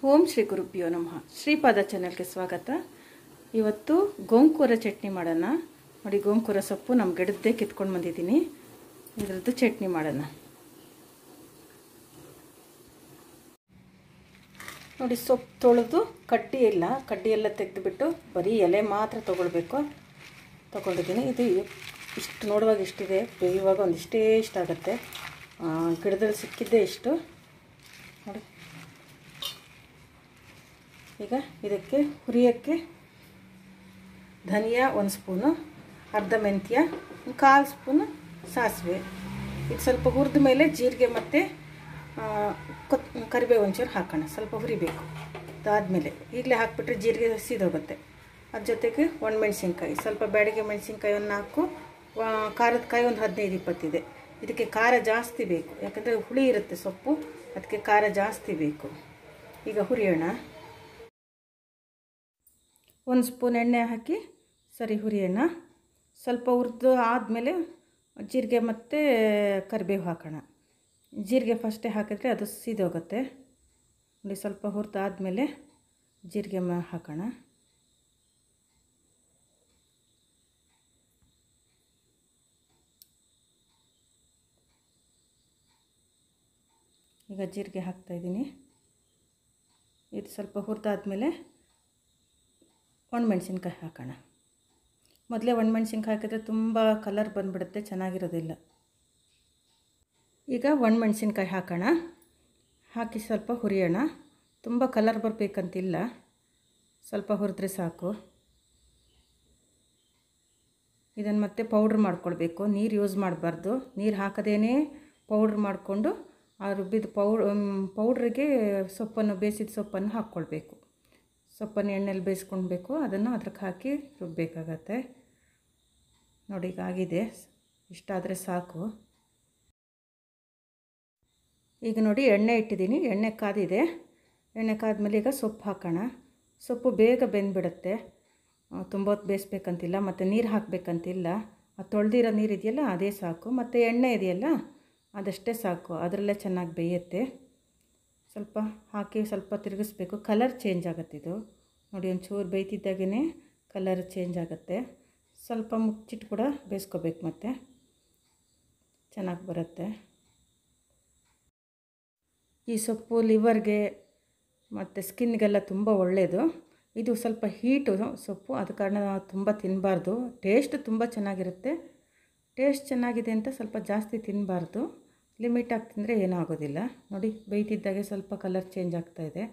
ಓಂ ಶ್ರೀ ಗುರುಭ್ಯೋ ನಮಃ. ಶ್ರೀಪಾದ ಚಾನೆಲ್ಗೆ ಸ್ವಾಗತ. ಇವತ್ತು ಗೋಂಕೂರ ಚಟ್ನಿ ಮಾಡೋಣ. ನೋಡಿ, ಗೋಂಕೂರ ಸೊಪ್ಪು ನಮ್ಮ ಗಿಡದ್ದೇ ಕಿತ್ಕೊಂಡು ಬಂದಿದ್ದೀನಿ. ಇದರದ್ದು ಚಟ್ನಿ ಮಾಡೋಣ. ನೋಡಿ, ಸೊಪ್ಪು ತೊಳೆದು ಕಡ್ಡಿ ಎಲ್ಲ ತೆಗೆದುಬಿಟ್ಟು ಬರೀ ಎಲೆ ಮಾತ್ರ ತೊಗೊಂಡಿದ್ದೀನಿ. ಇದು ಇಷ್ಟು ನೋಡುವಾಗ ಇಷ್ಟಿದೆ, ಬೇಯುವಾಗ ಒಂದಿಷ್ಟೇ ಇಷ್ಟಾಗುತ್ತೆ. ಗಿಡದಲ್ಲಿ ಸಿಕ್ಕಿದ್ದೇ ಇಷ್ಟು. ನೋಡಿ, ಈಗ ಇದಕ್ಕೆ ಹುರಿಯೋಕ್ಕೆ ಧನಿಯಾ 1 ಸ್ಪೂನು, ಅರ್ಧ ಮೆಂತ್ಯ, 1/4 ಸ್ಪೂನು ಸಾಸಿವೆ. ಇದು ಸ್ವಲ್ಪ ಹುರಿದ ಮೇಲೆ ಜೀರಿಗೆ ಮತ್ತು ಕರಿಬೇವು ಒಂಚೂರು ಹಾಕೋಣ. ಸ್ವಲ್ಪ ಹುರಿಬೇಕು. ಅದಾದಮೇಲೆ ಈಗಲೇ ಹಾಕಿಬಿಟ್ರೆ ಜೀರಿಗೆ ಸೀದೋಗುತ್ತೆ. ಅದ್ರ ಜೊತೆಗೆ ಒಣಮೆಣ್ಸಿನ್ಕಾಯಿ, ಸ್ವಲ್ಪ ಬ್ಯಾಡಿಗೆ ಮೆಣಸಿನ್ಕಾಯಿ ಒಂದು 4, ಖಾರದ ಕಾಯಿ ಒಂದು 15-20 ಇದೆ. ಇದಕ್ಕೆ ಖಾರ ಜಾಸ್ತಿ ಬೇಕು, ಯಾಕಂದರೆ ಹುಳಿ ಇರುತ್ತೆ ಸೊಪ್ಪು, ಅದಕ್ಕೆ ಖಾರ ಜಾಸ್ತಿ ಬೇಕು. ಈಗ ಹುರಿಯೋಣ. 1 ಸ್ಪೂನ್ ಎಣ್ಣೆ ಹಾಕಿ ಸರಿ ಹುರಿಯೋಣ. ಸ್ವಲ್ಪ ಹುರಿದು ಆದಮೇಲೆ ಜೀರಿಗೆ ಮತ್ತು ಕರಿಬೇವು ಹಾಕೋಣ. ಜೀರಿಗೆ ಫಸ್ಟೇ ಹಾಕಿದ್ರೆ ಅದು ಸೀದೋಗುತ್ತೆ. ನೋಡಿ, ಸ್ವಲ್ಪ ಹುರಿದಾದ್ಮೇಲೆ ಜೀರಿಗೆ ಹಾಕೋಣ. ಈಗ ಜೀರಿಗೆ ಹಾಕ್ತಾಯಿದ್ದೀನಿ. ಇದು ಸ್ವಲ್ಪ ಹುರಿದಾದ್ಮೇಲೆ ಒಣಮೆಣ್ಸಿನ್ಕಾಯಿ ಹಾಕೋಣ. ಮೊದಲೇ ಒಣಮೆಣ್ಸಿನ್ಕಾಯಿ ಹಾಕಿದ್ರೆ ತುಂಬ ಕಲರ್ ಬಂದುಬಿಡುತ್ತೆ, ಚೆನ್ನಾಗಿರೋದಿಲ್ಲ. ಈಗ ಒಣಮೆಣ್ಸಿನ್ಕಾಯಿ ಹಾಕೋಣ. ಹಾಕಿ ಸ್ವಲ್ಪ ಹುರಿಯೋಣ. ತುಂಬ ಕಲರ್ ಬರಬೇಕಂತಿಲ್ಲ, ಸ್ವಲ್ಪ ಹುರಿದ್ರೆ ಸಾಕು. ಇದನ್ನು ಮತ್ತೆ ಪೌಡ್ರ್ ಮಾಡ್ಕೊಳ್ಬೇಕು. ನೀರು ಯೂಸ್ ಮಾಡಬಾರ್ದು. ನೀರು ಹಾಕದೇನೆ ಪೌಡ್ರ್ ಮಾಡಿಕೊಂಡು ಆ ರುಬ್ಬಿದ ಪೌಡ್ರಿಗೆ ಬೇಯಿಸಿದ ಸೊಪ್ಪನ್ನು ಹಾಕ್ಕೊಳ್ಬೇಕು. ಸೊಪ್ಪನ್ನು ಎಣ್ಣೆಲಿ ಬೇಯಿಸ್ಕೊಳ್ಬೇಕು. ಅದನ್ನು ಅದ್ರಕ್ಕೆ ಹಾಕಿ ರುಬ್ಬಬೇಕಾಗತ್ತೆ. ನೋಡಿ, ಈಗ ಆಗಿದೆ. ಇಷ್ಟಾದರೆ ಸಾಕು. ಈಗ ನೋಡಿ, ಎಣ್ಣೆ ಇಟ್ಟಿದ್ದೀನಿ. ಎಣ್ಣೆ ಕಾದಿದೆ. ಎಣ್ಣೆ ಕಾದ್ಮೇಲೆ ಈಗ ಸೊಪ್ಪು ಹಾಕೋಣ. ಸೊಪ್ಪು ಬೇಗ ಬೆಂದ್ಬಿಡುತ್ತೆ. ತುಂಬ ಹೊತ್ತು ಬೇಯಿಸ್ಬೇಕಂತಿಲ್ಲ, ಮತ್ತು ನೀರು ಹಾಕಬೇಕಂತಿಲ್ಲ. ಅದು ತೊಳೆದಿರೋ ನೀರು ಇದೆಯಲ್ಲ ಅದೇ ಸಾಕು, ಮತ್ತು ಎಣ್ಣೆ ಇದೆಯಲ್ಲ ಅದಷ್ಟೇ ಸಾಕು. ಅದರಲ್ಲೇ ಚೆನ್ನಾಗಿ ಬೇಯುತ್ತೆ. ಸ್ವಲ್ಪ ಹಾಕಿ ಸ್ವಲ್ಪ ತಿರುಗಿಸ್ಬೇಕು. ಕಲರ್ ಚೇಂಜ್ ಆಗುತ್ತೆ ಇದು. ನೋಡಿ, ಒಂಚೂರು ಬೇಯ್ತಿದ್ದಾಗೇ ಕಲರ್ ಚೇಂಜ್ ಆಗುತ್ತೆ. ಸ್ವಲ್ಪ ಮುಚ್ಚಿಟ್ಟು ಕೂಡ ಬೇಯಿಸ್ಕೋಬೇಕು, ಮತ್ತು ಚೆನ್ನಾಗಿ ಬರುತ್ತೆ. ಈ ಸೊಪ್ಪು ಲಿವರ್ಗೆ ಮತ್ತು ಸ್ಕಿನ್ಗೆಲ್ಲ ತುಂಬ ಒಳ್ಳೆಯದು. ಇದು ಸ್ವಲ್ಪ ಹೀಟು ಸೊಪ್ಪು, ಆದ ಕಾರಣ ತುಂಬ ತಿನ್ನಬಾರ್ದು. ಟೇಸ್ಟ್ ತುಂಬ ಚೆನ್ನಾಗಿರುತ್ತೆ. ಟೇಸ್ಟ್ ಚೆನ್ನಾಗಿದೆ ಅಂತ ಸ್ವಲ್ಪ ಜಾಸ್ತಿ ತಿನ್ನಬಾರ್ದು. ಲಿಮಿಟಾಗಿ ತಿಂದರೆ ಏನೂ ಆಗೋದಿಲ್ಲ. ನೋಡಿ, ಬೇಯ್ತಿದ್ದಾಗೆ ಸ್ವಲ್ಪ ಕಲರ್ ಚೇಂಜ್ ಆಗ್ತಾಯಿದೆ.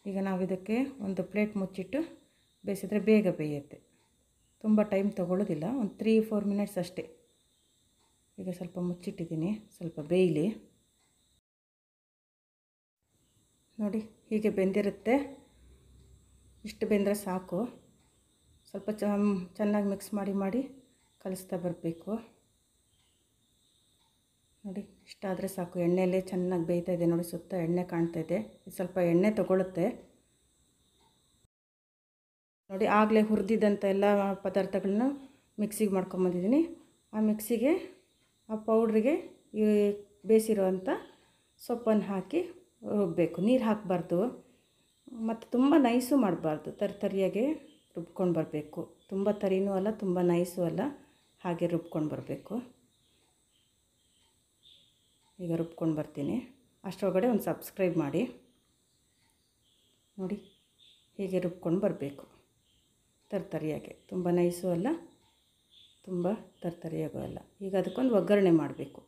ಈಗ ನಾವು ಇದಕ್ಕೆ ಒಂದು ಪ್ಲೇಟ್ ಮುಚ್ಚಿಟ್ಟು ಬೇಯಿಸಿದ್ರೆ ಬೇಗ ಬೇಯುತ್ತೆ. ತುಂಬ ಟೈಮ್ ತೊಗೊಳ್ಳೋದಿಲ್ಲ, ಒಂದು 3-4 ಮಿನಿಟ್ಸ್ ಅಷ್ಟೇ. ಈಗ ಸ್ವಲ್ಪ ಮುಚ್ಚಿಟ್ಟಿದ್ದೀನಿ, ಸ್ವಲ್ಪ ಬೇಯಲಿ. ನೋಡಿ, ಹೀಗೆ ಬೆಂದಿರುತ್ತೆ. ಇಷ್ಟು ಬೆಂದರೆ ಸಾಕು. ಸ್ವಲ್ಪ ಚೆನ್ನಾಗಿ ಮಿಕ್ಸ್ ಮಾಡಿ ಕಲಿಸ್ತಾ ಬರಬೇಕು. ನೋಡಿ, ಇಷ್ಟಾದರೆ ಸಾಕು. ಎಣ್ಣೆಯಲ್ಲೇ ಚೆನ್ನಾಗಿ ಬೇಯ್ತಾ ಇದೆ. ನೋಡಿ, ಸುತ್ತ ಎಣ್ಣೆ ಕಾಣ್ತಾ ಇದೆ. ಇದು ಸ್ವಲ್ಪ ಎಣ್ಣೆ ತೊಗೊಳುತ್ತೆ. ನೋಡಿ, ಆಗಲೇ ಹುರಿದಿದ್ದಂಥ ಎಲ್ಲ ಪದಾರ್ಥಗಳನ್ನ ಮಿಕ್ಸಿಗೆ ಮಾಡ್ಕೊಂಬಂದಿದ್ದೀನಿ. ಆ ಮಿಕ್ಸಿಗೆ, ಆ ಪೌಡ್ರಿಗೆ ಈ ಬೇಯಿಸಿರೋವಂಥ ಸೊಪ್ಪನ್ನು ಹಾಕಿ ರುಬ್ಬಬೇಕು. ನೀರು ಹಾಕಬಾರ್ದು, ಮತ್ತು ತುಂಬ ನೈಸು ಮಾಡಬಾರ್ದು. ತರಿಯಾಗೆ ರುಬ್ಕೊಂಡು ಬರಬೇಕು. ತುಂಬ ತರಿನೂ ಅಲ್ಲ, ತುಂಬ ನೈಸು ಅಲ್ಲ, ಹಾಗೆ ರುಬ್ಕೊಂಡು ಬರಬೇಕು. ಈಗ ರುಬ್ಕೊಂಡು ಬರ್ತೀನಿ. ಅಷ್ಟರೊಳಗಡೆ ಒಂದು ಸಬ್ಸ್ಕ್ರೈಬ್ ಮಾಡಿ. ನೋಡಿ, ಹೀಗೆ ರುಬ್ಕೊಂಡು ಬರಬೇಕು. ತರಿಯಾಗೆ, ತುಂಬ ನೈಸು ಅಲ್ಲ, ತುಂಬ ತರಿಯಾಗೂ ಅಲ್ಲ. ಈಗ ಅದಕ್ಕೊಂದು ಒಗ್ಗರಣೆ ಮಾಡಬೇಕು.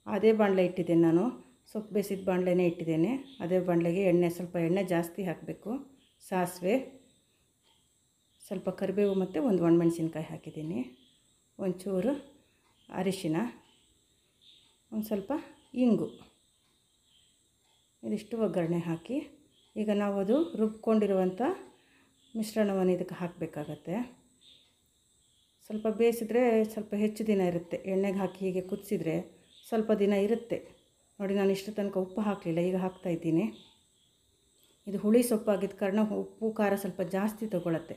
ಅದೇ ಬಾಣಲೆ ಇಟ್ಟಿದ್ದೇನೆ ನಾನು. ಸೊಪ್ಪು ಬೇಯಿಸಿದ ಬಾಣಲೆನೇ ಇಟ್ಟಿದ್ದೇನೆ. ಅದೇ ಬಾಣಲೆಗೆ ಸ್ವಲ್ಪ ಎಣ್ಣೆ ಜಾಸ್ತಿ ಹಾಕಬೇಕು. ಸಾಸಿವೆ, ಸ್ವಲ್ಪ ಕರಿಬೇವು ಮತ್ತು ಒಂದು ಒಣಮೆಣ್ಸಿನ್ಕಾಯಿ ಹಾಕಿದ್ದೀನಿ. ಒಂಚೂರು ಅರಿಶಿನ, ಒಂದು ಸ್ವಲ್ಪ ಇಂಗು, ಇದಿಷ್ಟು ಒಗ್ಗರಣೆ ಹಾಕಿ ಈಗ ನಾವು ಅದು ರುಬ್ಕೊಂಡಿರುವಂಥ ಮಿಶ್ರಣವನ್ನು ಇದಕ್ಕೆ ಹಾಕಬೇಕಾಗತ್ತೆ. ಸ್ವಲ್ಪ ಬೇಯಿಸಿದ್ರೆ ಸ್ವಲ್ಪ ಹೆಚ್ಚು ದಿನ ಇರುತ್ತೆ. ಎಣ್ಣೆಗೆ ಹಾಕಿ ಹೀಗೆ ಕುದಿಸಿದ್ರೆ ಸ್ವಲ್ಪ ದಿನ ಇರುತ್ತೆ. ನೋಡಿ, ನಾನು ಇಷ್ಟು ತನಕ ಉಪ್ಪು ಹಾಕಲಿಲ್ಲ, ಈಗ ಹಾಕ್ತಾಯಿದ್ದೀನಿ. ಇದು ಹುಳಿ ಸೊಪ್ಪಾಗಿದ್ದ ಕಾರಣ ಉಪ್ಪು ಖಾರ ಸ್ವಲ್ಪ ಜಾಸ್ತಿ ತೊಗೊಳತ್ತೆ.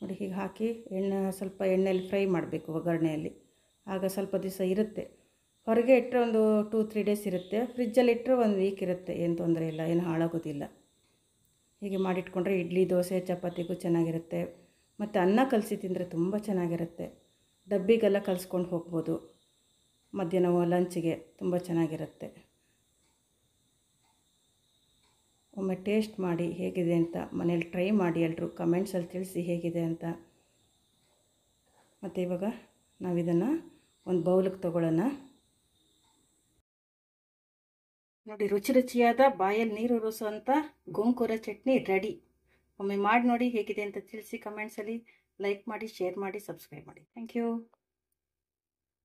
ನೋಡಿ, ಹೀಗೆ ಹಾಕಿ ಸ್ವಲ್ಪ ಎಣ್ಣೆಯಲ್ಲಿ ಫ್ರೈ ಮಾಡಬೇಕು ಒಗ್ಗರಣೆಯಲ್ಲಿ. ಆಗ ಸ್ವಲ್ಪ ದಿವಸ ಇರುತ್ತೆ. ಹೊರಗೆ ಇಟ್ಟರೆ ಒಂದು 2-3 ಡೇಸ್ ಇರುತ್ತೆ, ಫ್ರಿಜ್ಜಲ್ಲಿ ಇಟ್ಟರೆ 1 ವೀಕ್ ಇರುತ್ತೆ. ಏನು ತೊಂದರೆ ಇಲ್ಲ, ಏನು ಹಾಳಾಗೋದಿಲ್ಲ. ಹೀಗೆ ಮಾಡಿಟ್ಕೊಂಡ್ರೆ ಇಡ್ಲಿ, ದೋಸೆ, ಚಪಾತಿಗೂ ಚೆನ್ನಾಗಿರುತ್ತೆ. ಮತ್ತು ಅನ್ನ ಕಲಸಿ ತಿಂದರೆ ತುಂಬ ಚೆನ್ನಾಗಿರುತ್ತೆ. ಡಬ್ಬಿಗೆಲ್ಲ ಕಲಿಸ್ಕೊಂಡು ಹೋಗ್ಬೋದು. ಮಧ್ಯಾಹ್ನ ಲಂಚಿಗೆ ತುಂಬ ಚೆನ್ನಾಗಿರುತ್ತೆ. ಒಮ್ಮೆ ಟೇಸ್ಟ್ ಮಾಡಿ ಹೇಗಿದೆ ಅಂತ, ಮನೇಲಿ ಟ್ರೈ ಮಾಡಿ, ಎಲ್ಲರೂ ಕಮೆಂಟ್ಸಲ್ಲಿ ತಿಳಿಸಿ ಹೇಗಿದೆ ಅಂತ. ಮತ್ತು ಇವಾಗ ನಾವಿದನ್ನು ಒಂದು ಬೌಲಿಗೆ ತೊಗೊಳ್ಳೋಣ. ನೋಡಿ, ರುಚಿ ರುಚಿಯಾದ ಬಾಯಲ್ಲಿ ನೀರು ಉರಿಸುವಂಥ ಗೋಂಗೂರ ಚಟ್ನಿ ರೆಡಿ. ಒಮ್ಮೆ ಮಾಡಿ ನೋಡಿ ಹೇಗಿದೆ ಅಂತ ತಿಳಿಸಿ ಕಮೆಂಟ್ಸಲ್ಲಿ. ಲೈಕ್ ಮಾಡಿ, ಶೇರ್ ಮಾಡಿ, ಸಬ್ಸ್ಕ್ರೈಬ್ ಮಾಡಿ. Thank you.